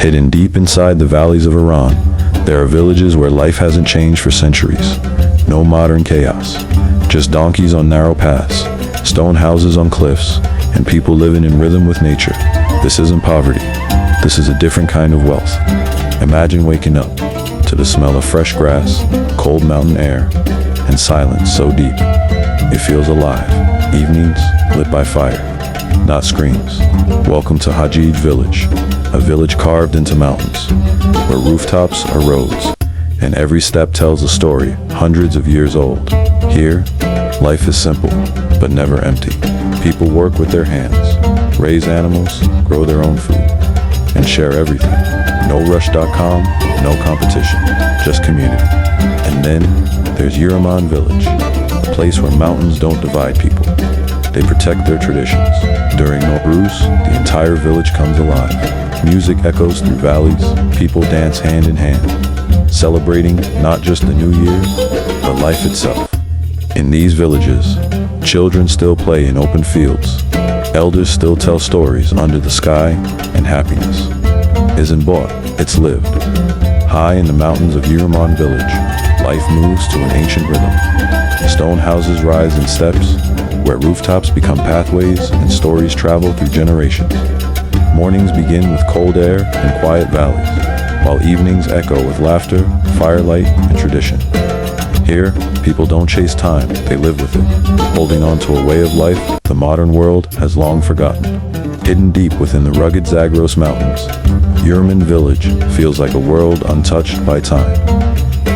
Hidden deep inside the valleys of Iran, there are villages where life hasn't changed for centuries. No modern chaos, just donkeys on narrow paths, stone houses on cliffs, and people living in rhythm with nature. This isn't poverty. This is a different kind of wealth. Imagine waking up to the smell of fresh grass, cold mountain air, and silence so deep it feels alive. Evenings lit by fire, not screens. Welcome to Hajid village, a village carved into mountains, where rooftops are roads, and every step tells a story hundreds of years old. Here, life is simple, but never empty. People work with their hands, raise animals, grow their own food, and share everything. No rush.com, no competition, just community. And then there's Yuraman village, a place where mountains don't divide people. They protect their traditions. During Hormuz, the entire village comes alive. Music echoes through valleys, people dance hand in hand, celebrating not just the new year, but life itself. In these villages, children still play in open fields. Elders still tell stories under the sky, and happiness isn't bought, it's lived. High in the mountains of Yuraman village, life moves to an ancient rhythm. Stone houses rise in steps, where rooftops become pathways and stories travel through generations. Mornings begin with cold air and quiet valleys, while evenings echo with laughter, firelight, and tradition. Here, people don't chase time, they live with it, holding on to a way of life the modern world has long forgotten. Hidden deep within the rugged Zagros Mountains, Yuraman village feels like a world untouched by time.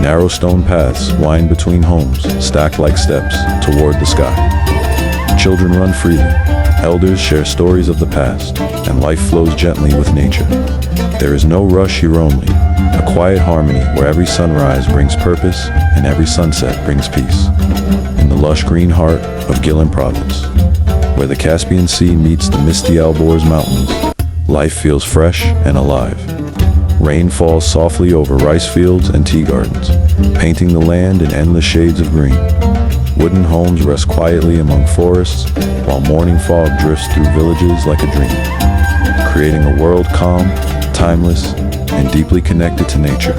Narrow stone paths wind between homes, stacked like steps toward the sky. Children run freely, elders share stories of the past, and life flows gently with nature. There is no rush here, only a quiet harmony where every sunrise brings purpose and every sunset brings peace. In the lush green heart of Gillan province, where the Caspian Sea meets the misty Alborz mountains, life feels fresh and alive. Rain falls softly over rice fields and tea gardens, painting the land in endless shades of green. Wooden homes rest quietly among forests, while morning fog drifts through villages like a dream, creating a world calm, timeless, and deeply connected to nature.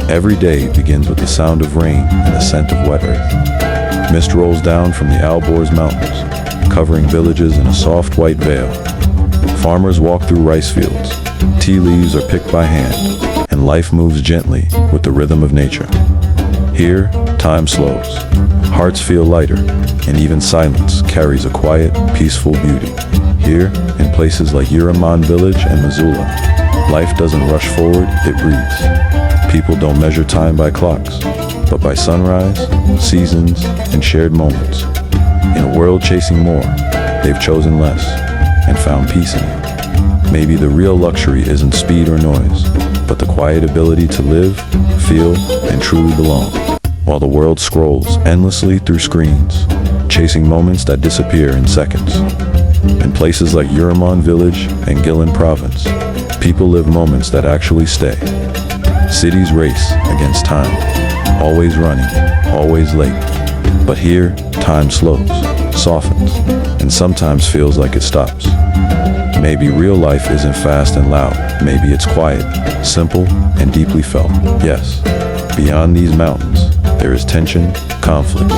Every day begins with the sound of rain and the scent of wet earth. Mist rolls down from the Alborz mountains, covering villages in a soft white veil. Farmers walk through rice fields, tea leaves are picked by hand, and life moves gently with the rhythm of nature. Here, time slows, hearts feel lighter, and even silence carries a quiet, peaceful beauty. Here, in places like Yuraman village and Missoula, life doesn't rush forward, it breathes. People don't measure time by clocks, but by sunrise, seasons, and shared moments. In a world chasing more, they've chosen less, and found peace in it. Maybe the real luxury isn't speed or noise, but the quiet ability to live, feel, and truly belong. While the world scrolls endlessly through screens, chasing moments that disappear in seconds. In places like Yuraman village and Gillan province, people live moments that actually stay. Cities race against time, always running, always late. But here, time slows, softens, and sometimes feels like it stops. Maybe real life isn't fast and loud. Maybe it's quiet, simple, and deeply felt. Yes, beyond these mountains, there is tension, conflict,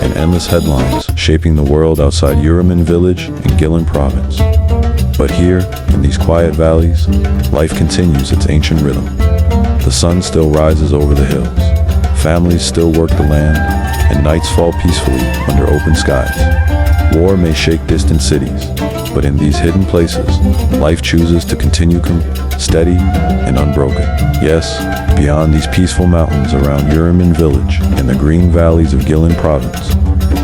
and endless headlines shaping the world outside Yuraman village and Gillan province. But here, in these quiet valleys, life continues its ancient rhythm. The sun still rises over the hills, families still work the land, and nights fall peacefully under open skies. War may shake distant cities, but in these hidden places, life chooses to continue steady and unbroken. Yes, beyond these peaceful mountains around Yuraman village and the green valleys of Gillan province,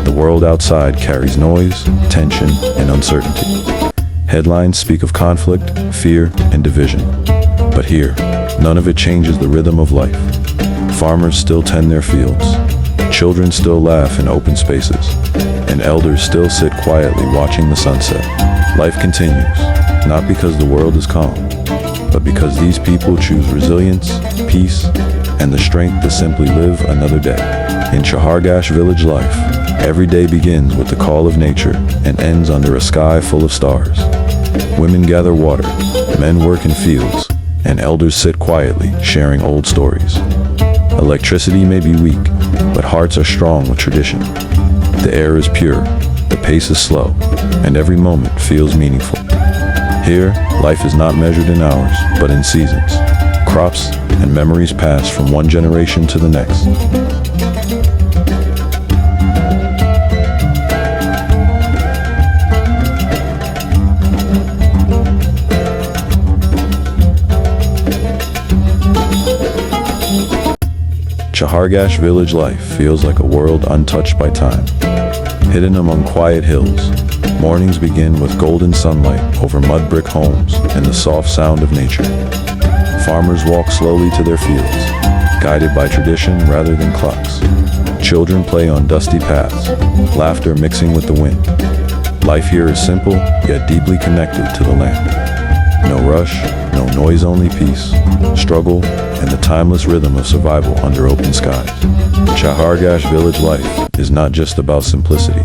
the world outside carries noise, tension, and uncertainty. Headlines speak of conflict, fear, and division. But here, none of it changes the rhythm of life. Farmers still tend their fields, children still laugh in open spaces, and elders still sit quietly watching the sunset. Life continues, not because the world is calm, but because these people choose resilience, peace, and the strength to simply live another day. In Chaharash village life, every day begins with the call of nature and ends under a sky full of stars. Women gather water, men work in fields, and elders sit quietly, sharing old stories. Electricity may be weak, but hearts are strong with tradition. The air is pure, the pace is slow, and every moment feels meaningful. Here, life is not measured in hours, but in seasons. Crops and memories pass from one generation to the next. Chaharash village life feels like a world untouched by time. Hidden among quiet hills, mornings begin with golden sunlight over mud brick homes and the soft sound of nature. Farmers walk slowly to their fields, guided by tradition rather than clocks. Children play on dusty paths, laughter mixing with the wind. Life here is simple, yet deeply connected to the land. No rush, no noise, only peace, struggle, and the timeless rhythm of survival under open skies. Chaharash village life is not just about simplicity.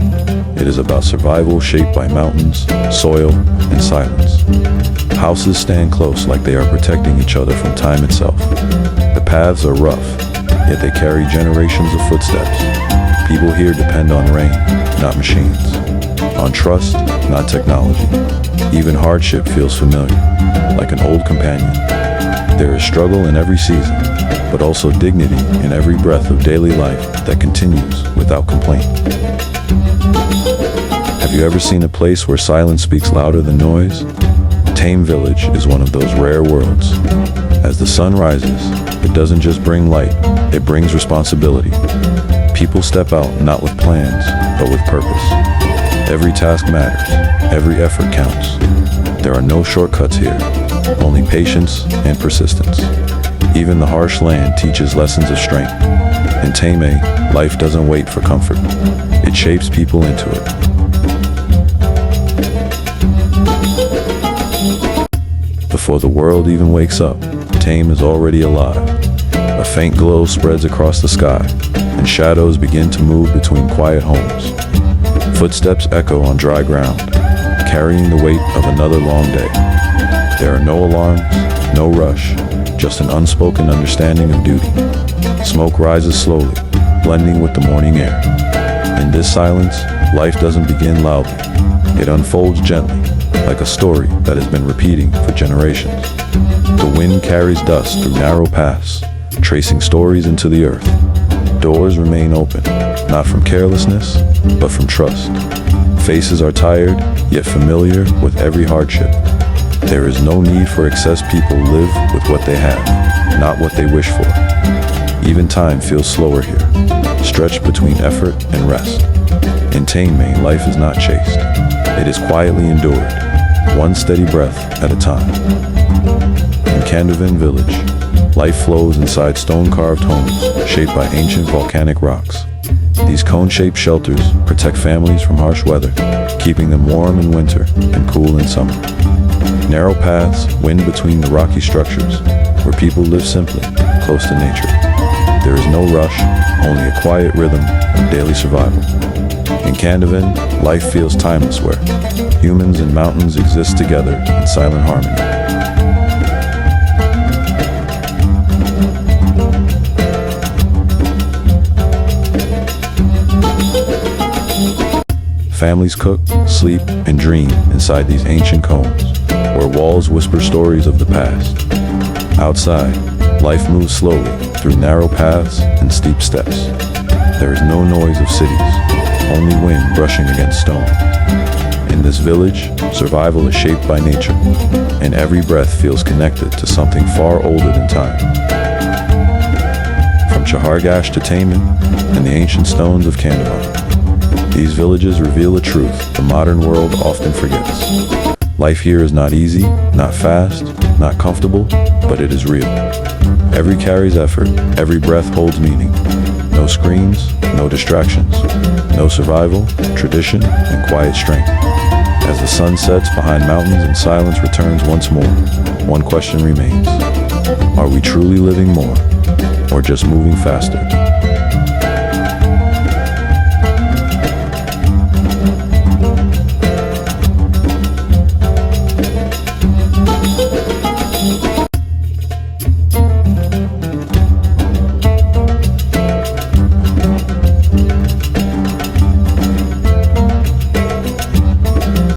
It is about survival shaped by mountains, soil, and silence. Houses stand close like they are protecting each other from time itself. The paths are rough, yet they carry generations of footsteps. People here depend on rain, not machines. On trust, not technology. Even hardship feels familiar, like an old companion. There is struggle in every season, but also dignity in every breath of daily life that continues without complaint. Have you ever seen a place where silence speaks louder than noise? Tame village is one of those rare worlds. As the sun rises, it doesn't just bring light, it brings responsibility. People step out not with plans, but with purpose. Every task matters, every effort counts. There are no shortcuts here, only patience and persistence. Even the harsh land teaches lessons of strength. In Tame, life doesn't wait for comfort. It shapes people into it. Before the world even wakes up, Tame is already alive. A faint glow spreads across the sky, and shadows begin to move between quiet homes. Footsteps echo on dry ground, carrying the weight of another long day. There are no alarms, no rush, just an unspoken understanding of duty. Smoke rises slowly, blending with the morning air. In this silence, life doesn't begin loudly. It unfolds gently, like a story that has been repeating for generations. The wind carries dust through narrow paths, tracing stories into the earth. Doors remain open, not from carelessness, but from trust. Faces are tired, yet familiar with every hardship. There is no need for excess. People live with what they have, not what they wish for. Even time feels slower here, stretched between effort and rest. In Tame, life is not chased. It is quietly endured, one steady breath at a time. In Canderan village, life flows inside stone-carved homes shaped by ancient volcanic rocks. These cone-shaped shelters protect families from harsh weather, keeping them warm in winter and cool in summer. Narrow paths wind between the rocky structures, where people live simply, close to nature. There is no rush, only a quiet rhythm of daily survival. In Canderan, life feels timeless where humans and mountains exist together in silent harmony. Families cook, sleep, and dream inside these ancient cones, where walls whisper stories of the past. Outside, life moves slowly through narrow paths and steep steps. There is no noise of cities, only wind brushing against stone. In this village, survival is shaped by nature, and every breath feels connected to something far older than time. From Chaharash to Tame and the ancient stones of Canderan, these villages reveal a truth the modern world often forgets. Life here is not easy, not fast, not comfortable, but it is real. Every carries effort, every breath holds meaning. No screens, no distractions, no survival, tradition, and quiet strength. As the sun sets behind mountains and silence returns once more, one question remains. Are we truly living more, or just moving faster?